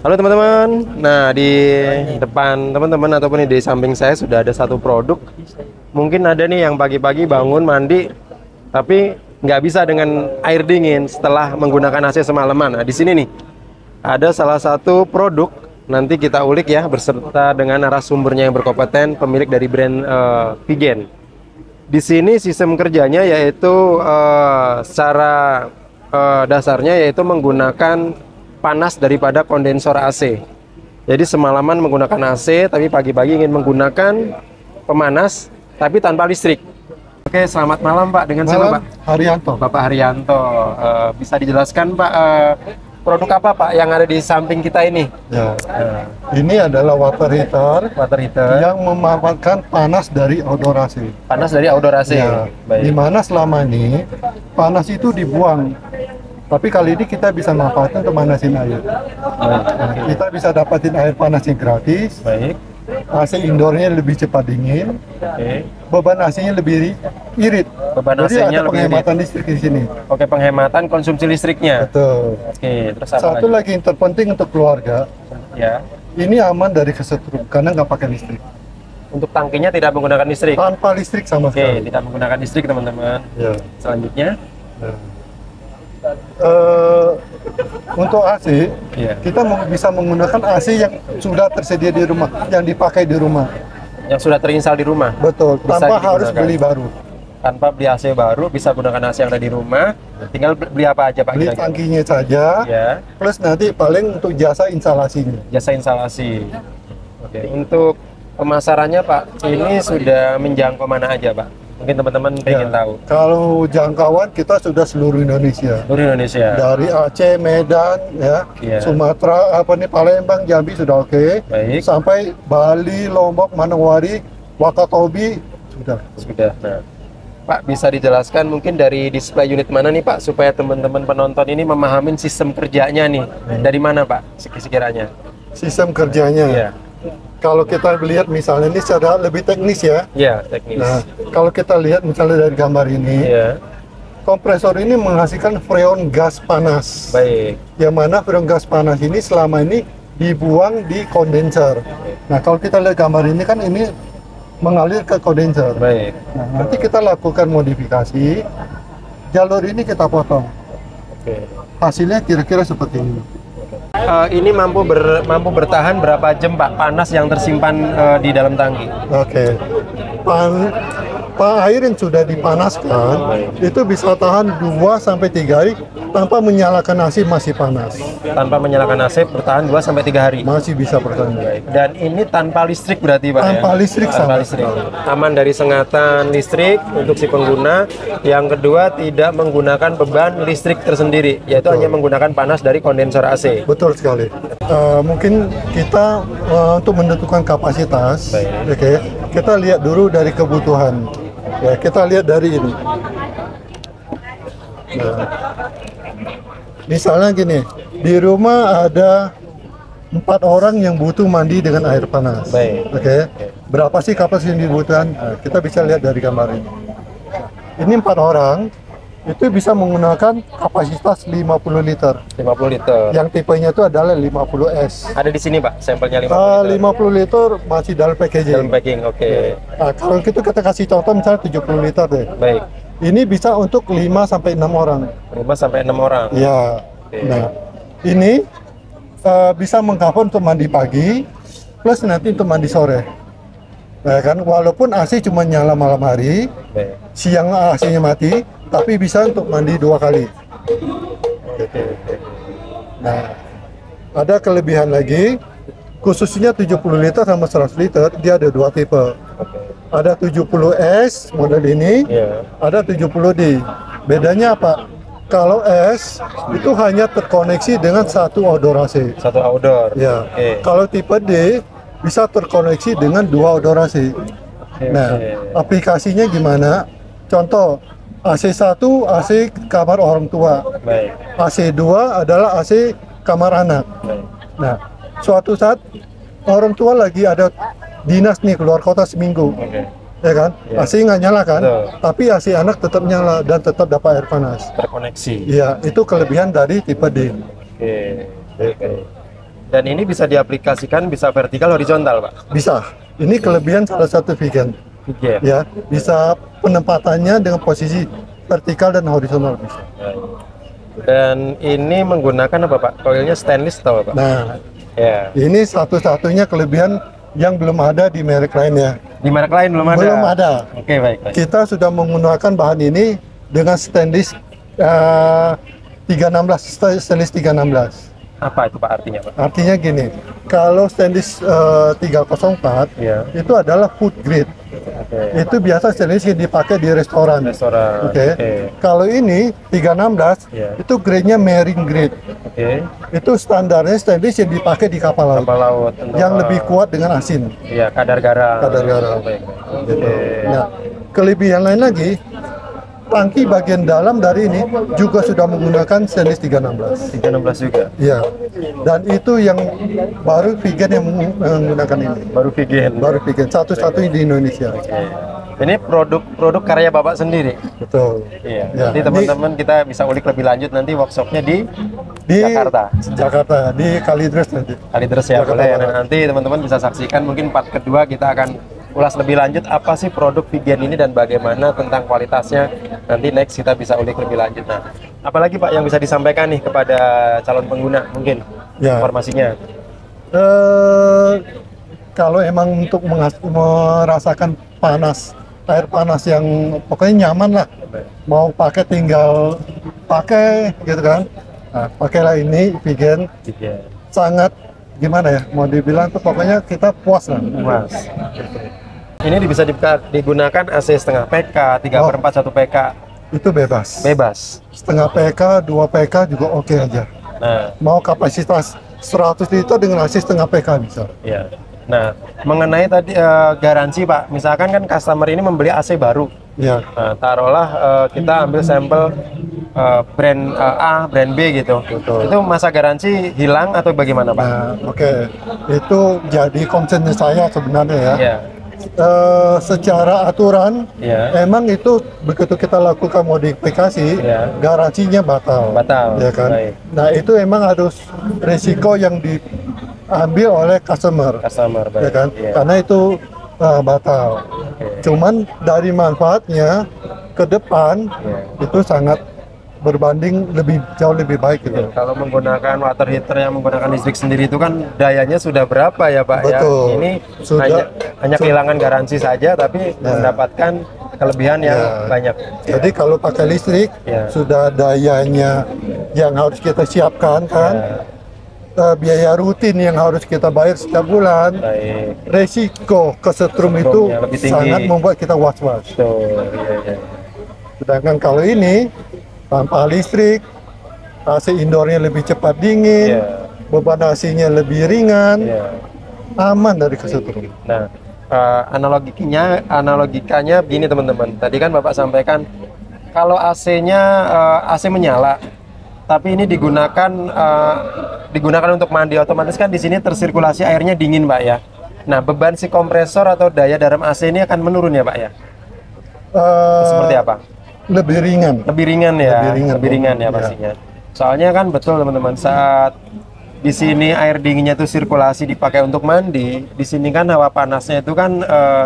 Halo teman-teman. Nah, di depan teman-teman ataupun di samping saya sudah ada satu produk. Mungkin ada nih yang pagi-pagi bangun mandi, tapi nggak bisa dengan air dingin setelah menggunakan AC semalaman. Nah, di sini nih ada salah satu produk. Nanti kita ulik ya beserta dengan narasumbernya yang berkompeten, pemilik dari brand Vigen. Di sini sistem kerjanya yaitu secara dasarnya yaitu menggunakan panas daripada kondensor AC. Jadi semalaman menggunakan AC, tapi pagi-pagi ingin menggunakan pemanas, tapi tanpa listrik. Oke, selamat malam Pak. Dengan siapa Pak? Haryanto. Bapak Haryanto. Bisa dijelaskan Pak, produk apa Pak yang ada di samping kita ini? Ya. Ini adalah water heater Water heater. yang memanfaatkan panas dari outdoor AC. Panas dari outdoor AC. Ya. Baik. Di mana selama ini panas itu dibuang. Tapi kali ini kita bisa manfaatkan untuk manasin air. Nah, kita bisa dapatin air panas yang gratis. Baik. AC indoornya lebih cepat dingin. Oke. Beban AC-nya lebih irit. Beban Jadi AC-nya ada lebih penghematan listrik di sini. Oke, penghematan konsumsi listriknya. Betul. Oke, terus apa Satu lagi yang terpenting untuk keluarga. Ya. Ini aman dari kesetrum karena nggak pakai listrik. Untuk tangkinya tidak menggunakan listrik. Tanpa listrik sama Oke, sekali. tidak menggunakan listrik teman-teman. Ya. Selanjutnya, Untuk AC, Iya. kita bisa menggunakan AC yang sudah tersedia di rumah, yang dipakai di rumah. yang sudah terinstal di rumah. Betul, Bisa tanpa harus digunakan. beli baru. Tanpa beli AC baru, bisa gunakan AC yang ada di rumah. Tinggal beli apa aja Pak? Beli kira-kira? tangkinya saja, Ya, plus nanti paling untuk jasa instalasinya. jasa instalasi. Oke, untuk pemasarannya Pak, ini sudah menjangkau mana aja Pak? Mungkin teman-teman pengen tahu. Kalau jangkauan kita sudah seluruh Indonesia. Seluruh Indonesia. Dari Aceh, Medan, ya, Iya. Sumatera, Palembang, Jambi sudah oke. Baik. Sampai Bali, Lombok, Manowari, Wakatobi sudah. Sudah. Nah, Pak bisa dijelaskan mungkin dari display unit mana nih Pak supaya teman-teman penonton ini memahami sistem kerjanya nih. Dari mana Pak sekiranya? Sistem kerjanya. Iya. Kalau kita lihat misalnya ini secara lebih teknis ya. Iya, teknis. Nah, kalau kita lihat misalnya dari gambar ini, Iya. kompresor ini menghasilkan freon gas panas. Baik. Yang mana freon gas panas ini selama ini dibuang di kondenser. Nah, kalau kita lihat gambar ini kan ini mengalir ke kondenser. Baik. Nah, nanti kita lakukan modifikasi. Jalur ini kita potong. Oke. Hasilnya kira-kira seperti ini. Ini mampu bertahan berapa jam Pak panas yang tersimpan di dalam tangki? Oke. Air yang sudah dipanaskan itu bisa tahan 2 sampai 3 hari tanpa menyalakan AC masih panas. Tanpa menyalakan AC bertahan 2 sampai 3 hari. Masih bisa bertahan. Dan ini tanpa listrik berarti Pak Tanpa ya? listrik Tanpa sama listrik. Aman dari sengatan listrik untuk si pengguna. Yang kedua tidak menggunakan beban listrik tersendiri, yaitu hanya menggunakan panas dari kondensor AC. Betul sekali. Mungkin kita untuk menentukan kapasitas, Baik. oke, kita lihat dulu dari kebutuhan. Ya, kita lihat dari ini. Nah, misalnya gini, di rumah ada 4 orang yang butuh mandi dengan air panas. Baik. Oke, berapa sih kapasitas yang dibutuhkan? Nah, kita bisa lihat dari gambar ini. Ini 4 orang itu bisa menggunakan kapasitas 50 liter. 50 liter. Yang tipenya itu adalah 50S. Ada di sini Pak, sampelnya 50 liter. 50 liter masih dalam packaging. Dalam packing, oke. Nah, kalau gitu kita kasih contoh misalnya 70 liter deh. Baik. Ini bisa untuk 5 sampai 6 orang. 5 sampai 6 orang. Ya. Oke. Nah, ini bisa mengcover untuk mandi pagi plus nanti untuk mandi sore. Nah, kan walaupun AC cuma nyala malam hari, Baik. siang AC-nya mati, tapi bisa untuk mandi 2 kali. Oke. Nah, ada kelebihan lagi, khususnya 70 liter sama 100 liter, dia ada 2 tipe. Oke. Ada 70S model ini, Iya. ada 70D. Bedanya apa? Kalau S itu hanya terkoneksi dengan satu outdoor AC. Satu outdoor. Ya. Oke. Kalau tipe D bisa terkoneksi dengan 2 outdoor AC. Nah, aplikasinya gimana? Contoh, AC1 AC kamar orang tua, Baik. AC2 adalah AC kamar anak. Baik. Nah, suatu saat orang tua lagi ada dinas nih keluar kota seminggu, Oke. ya kan? Iya. AC nggak nyala kan? Betul. Tapi AC anak tetap nyala dan tetap dapat air panas. Terkoneksi. Iya, itu kelebihan dari tipe D. Oke. Oke. Dan ini bisa diaplikasikan, bisa vertikal, horizontal, Pak. Bisa. Ini kelebihan salah satu Vigen. Vigen. Ya, bisa penempatannya dengan posisi vertikal dan horizontal bisa. Dan ini menggunakan apa, Pak? Coilnya stainless atau apa, Pak? Nah, Ya. ini satu-satunya kelebihan yang belum ada di merek lainnya. Di merek lain belum ada? Belum ada. Oke, baik. Kita sudah menggunakan bahan ini dengan stainless 316, stainless 316. Apa itu, Pak, artinya, Pak? Artinya gini, kalau stainless 304 Ya. itu adalah food grade. Oke. Itu biasa stainless yang dipakai di restoran. Restoran. Oke. Kalau ini 316 Ya. itu grade-nya marine grade. Oke. Itu standarnya stainless yang dipakai di kapal laut. Kapal laut. Yang lebih kuat dengan asin. Iya, kadar garam. Kadar garam. Baik. Gitu. Oke. Nah, kelebihan lain lagi, tangki bagian dalam dari ini juga sudah menggunakan stainless 316. 316 juga. Iya. Dan itu yang baru Vigen yang menggunakan ini. Baru Vigen. Baru Vigen satu-satunya di Indonesia. Ini produk karya Bapak sendiri. Betul. Iya. Ya, Nanti teman-teman kita bisa ulik lebih lanjut nanti workshopnya di di Jakarta. Jakarta di Kalidres nanti. Kalidres ya, Jakarta boleh. Barat. Dan nanti teman-teman bisa saksikan mungkin part kedua kita akan ulas lebih lanjut apa sih produk Vigen ini dan bagaimana tentang kualitasnya. Nanti next kita bisa ulik lebih lanjut. Nah, apalagi Pak yang bisa disampaikan nih kepada calon pengguna mungkin Ya. informasinya. Kalau emang untuk merasakan panas, air panas yang pokoknya nyaman lah, mau pakai tinggal pakai gitu kan. Nah, pakailah ini Vigen, Vigen. sangat gimana ya, mau dibilang tuh pokoknya kita puas lah. Mas. Ini bisa digunakan AC setengah PK, 3/4, 1 PK. Itu bebas. Bebas. Setengah PK, 2 PK juga oke aja. Nah, Mau kapasitas 100 liter dengan AC setengah PK bisa. ya. Nah, mengenai tadi garansi Pak, misalkan kan customer ini membeli AC baru. Ya. Nah, taruhlah kita ambil sampel brand A, brand B gitu. Betul. Itu masa garansi hilang atau bagaimana Pak? Nah, oke. Itu jadi concern saya sebenarnya ya. Iya. Secara aturan, Iya. emang itu begitu kita lakukan modifikasi, Iya. garansinya batal. Batal. Ya kan? Baik. Nah, itu emang harus resiko yang diambil oleh customer. Customer, baik. Ya kan? Iya. Karena itu batal. Cuman dari manfaatnya ke depan Iya. itu sangat berbanding jauh lebih baik gitu. Ya, kalau menggunakan water heater yang menggunakan listrik sendiri itu kan dayanya sudah berapa ya Pak Betul. ya? Ini Sudah- hanya kehilangan garansi saja tapi mendapatkan kelebihan yang Ya. banyak. Jadi kalau pakai listrik Ya. sudah dayanya yang harus kita siapkan kan, biaya rutin yang harus kita bayar setiap bulan, Baik. resiko kesetrum itu Kesetrumnya lebih tinggi. sangat membuat kita was-was. Tuh, iya. Sedangkan kalau ini tanpa listrik, AC indoornya lebih cepat dingin, Iya. beban AC-nya lebih ringan, Iya. aman dari kesetrum. Nah, analogikanya begini teman-teman. Tadi kan Bapak sampaikan kalau AC menyala, tapi ini digunakan untuk mandi, otomatis kan di sini tersirkulasi airnya dingin, Pak ya. Nah, beban si kompresor atau daya dalam AC ini akan menurun ya, Pak ya? Seperti apa? Lebih ringan. Lebih ringan ya, Lebih ringan, ya ya. pastinya. Soalnya kan betul teman-teman, saat di sini air dinginnya itu sirkulasi dipakai untuk mandi, di sini kan hawa panasnya itu kan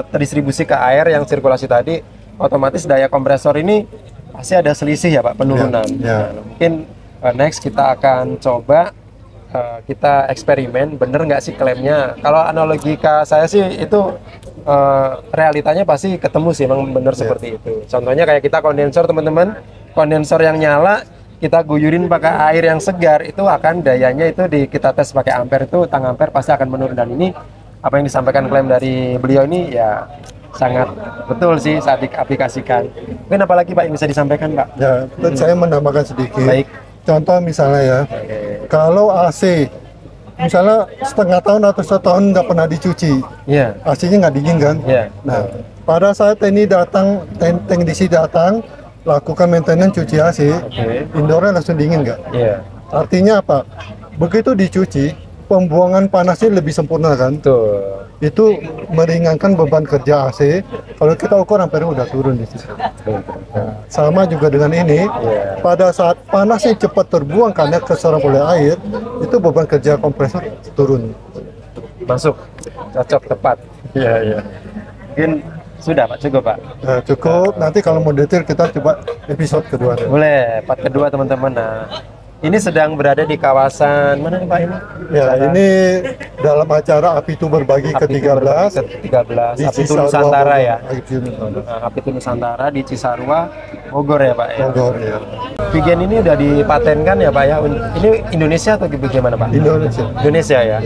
terdistribusi ke air yang sirkulasi tadi, otomatis daya kompresor ini pasti ada selisih ya Pak, penurunan. Ya. Nah, mungkin next kita akan coba kita eksperimen, bener nggak sih klaimnya? Kalau analogika saya sih itu realitanya pasti ketemu sih, memang bener seperti itu. Contohnya kayak kita kondensor teman-teman, kondensor yang nyala kita guyurin pakai air yang segar, itu akan dayanya itu kita tes pakai ampere, itu tang ampere pasti akan menurun. Dan ini apa yang disampaikan klaim dari beliau ini ya sangat betul sih saat diaplikasikan. Mungkin apalagi Pak yang bisa disampaikan Pak? Ya, saya menambahkan sedikit. Baik. Contoh misalnya ya, kalau AC misalnya setengah tahun atau setahun nggak pernah dicuci, Iya. AC-nya nggak dingin kan? Iya. Nah, pada saat teknisi datang, lakukan maintenance cuci AC, indoornya langsung dingin nggak? Iya. Artinya apa? Begitu dicuci, pembuangan panasnya lebih sempurna kan? Betul. itu meringankan beban kerja AC. Kalau kita ukur ampernya udah turun di situ. Nah, sama juga dengan ini, pada saat panasnya cepat terbuang karena keserap oleh air, itu beban kerja kompresor turun. Masuk, cocok, tepat. Iya, iya. Mungkin sudah Pak, cukup Pak. Nah, cukup. Nanti kalau mau detail kita coba episode kedua. Boleh, part kedua teman-teman. Nah, ini sedang berada di kawasan mana nih Pak ini? Ya, ini dalam acara Apitu Berbagi ke-13 ke-13 di Apitu Cisarua, Nusantara Bogor. ya. Apitu Apitu Nusantara di Cisarua, Bogor ya Pak ya. Bogor, ya. Vigen ini udah dipatenkan ya Pak ya. Ini Indonesia atau bagaimana Pak? Indonesia. Indonesia ya.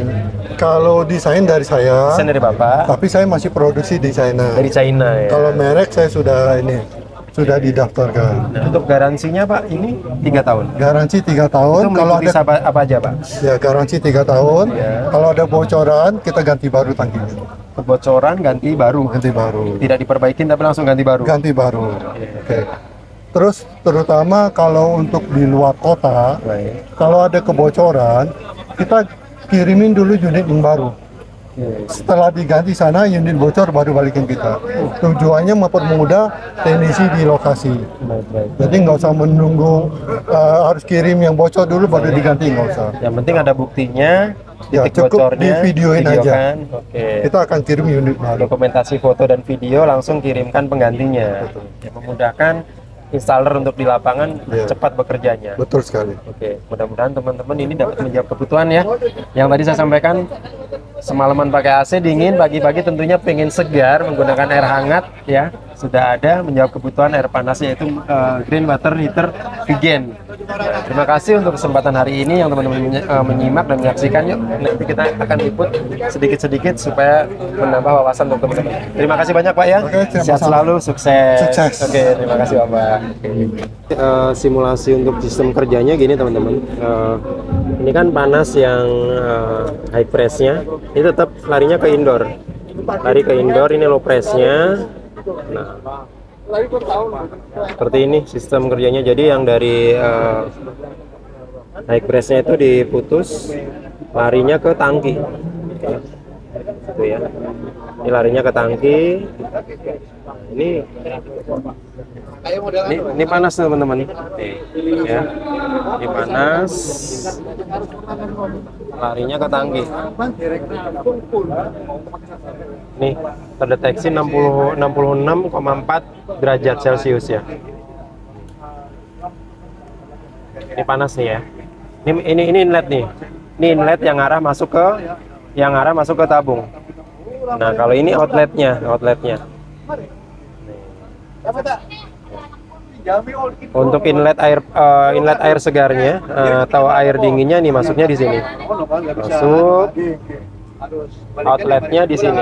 Kalau desain dari saya, Desain dari Bapak tapi saya masih produksi desainer. dari China ya. Kalau merek saya sudah didaftarkan. Nah, untuk garansinya Pak ini 3 tahun. Garansi 3 tahun. Itu Kalau meliputi ada apa aja Pak? ya garansi 3 tahun. Ya. Kalau ada bocoran kita ganti baru tangkinya. Kebocoran ganti baru. Ganti baru. Tidak diperbaikin tapi langsung ganti baru. Ganti baru. Oke. Terus terutama kalau untuk di luar kota, Baik. kalau ada kebocoran, kita kirimin dulu unit yang baru. Setelah diganti sana, unit bocor baru balikin kita. Tujuannya mempermudah teknisi di lokasi. Baik. Jadi nggak usah menunggu harus kirim yang bocor dulu baru diganti, nggak usah. Yang penting ada buktinya, Ya, titik cukup bocornya, di-videoin aja. videokan. Oke. Kita akan kirim unit baru. Dokumentasi foto dan video langsung kirimkan penggantinya. Yang memudahkan installer untuk di lapangan Ya. cepat bekerjanya. Betul sekali. Oke, mudah-mudahan teman-teman ini dapat menjawab kebutuhan ya. Yang tadi saya sampaikan, semalaman pakai AC dingin, pagi-pagi tentunya pengen segar menggunakan air hangat ya. Sudah ada menjawab kebutuhan air panas, yaitu Green Water Heater Vigen. Terima kasih untuk kesempatan hari ini yang teman-teman menyimak dan menyaksikan. Yuk, nanti kita akan liput sedikit-sedikit supaya menambah wawasan untuk teman-teman. Terima kasih banyak Pak ya. Oke, sama-sama. Sehat selalu, sukses. Sukses. Oke, terima kasih Bapak. Simulasi untuk sistem kerjanya gini teman-teman. Ini kan panas yang high pressnya, ini tetap larinya ke indoor. Lari ke indoor, ini low pressnya. Nah, seperti ini sistem kerjanya. Jadi yang dari high pressnya itu diputus, larinya ke tangki. Gitu ya. Ini larinya ke tangki. Ini panas teman-teman. Nih, ya. Ini panas. Larinya ke tangki. Nih, terdeteksi 66,4 derajat Celcius ya. Ini panas nih ya. Ini inlet nih. Ini inlet yang arah masuk ke tabung. Nah, kalau ini outletnya. Untuk inlet air segarnya atau air dinginnya nih masuknya di sini. Masuk. Outletnya di sini.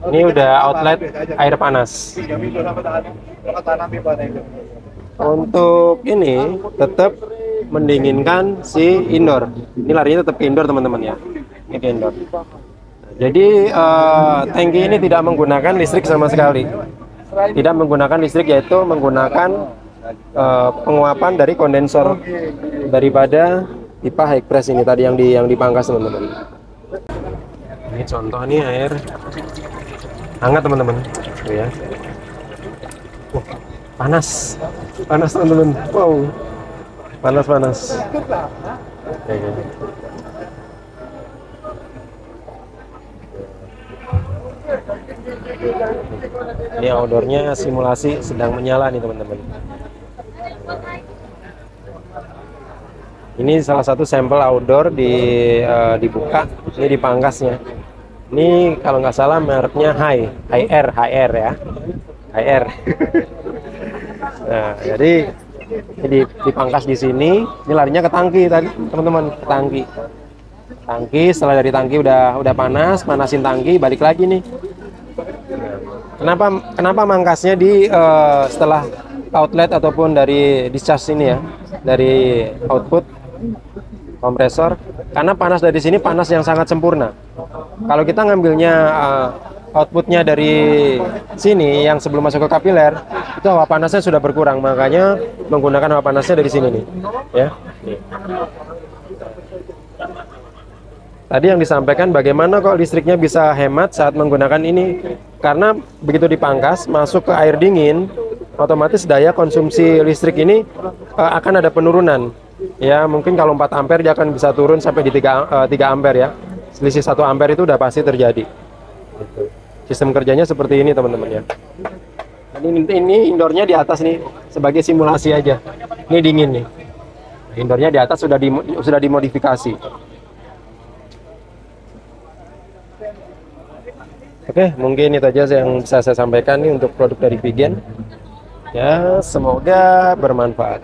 Ini udah outlet air panas. Untuk ini tetap mendinginkan si indoor. Ini larinya tetap ke indoor teman-teman ya. Ini ke indoor. Jadi tangki ini tidak menggunakan listrik sama sekali. Tidak menggunakan listrik, yaitu menggunakan penguapan dari kondensor daripada pipa high press ini tadi yang dipangkas teman-teman. Ini contoh nih air hangat teman-teman. Tuh ya. Panas teman-teman. Wow, panas. Kayak gini. Ini outdoornya simulasi sedang menyala nih teman-teman. Ini salah satu sampel outdoor dibuka, ini dipangkasnya. Ini kalau nggak salah mereknya HR ya, HR. Nah, jadi ini dipangkas di sini. Ini larinya ke tangki tadi teman-teman, ke tangki. Setelah dari tangki udah panasin tangki, balik lagi nih. Kenapa mangkasnya di setelah outlet ataupun dari discharge ini ya, dari output kompresor? Karena panas dari sini panas yang sangat sempurna. Kalau kita ngambilnya outputnya dari sini yang sebelum masuk ke kapiler, itu hawa panasnya sudah berkurang, makanya menggunakan hawa panasnya dari sini nih, ya. Nih. Tadi yang disampaikan bagaimana kok listriknya bisa hemat saat menggunakan ini. Karena begitu dipangkas, masuk ke air dingin, otomatis daya konsumsi listrik ini akan ada penurunan. Ya, mungkin kalau 4 ampere dia akan bisa turun sampai di 3 ampere ya. Selisih 1 ampere itu udah pasti terjadi. Gitu. Sistem kerjanya seperti ini teman-teman ya. Ini indoornya di atas nih, sebagai simulasi aja. Ini dingin nih. Indoornya di atas sudah dimodifikasi. Oke, mungkin itu aja yang bisa saya sampaikan nih untuk produk dari Vigen. Ya, semoga bermanfaat.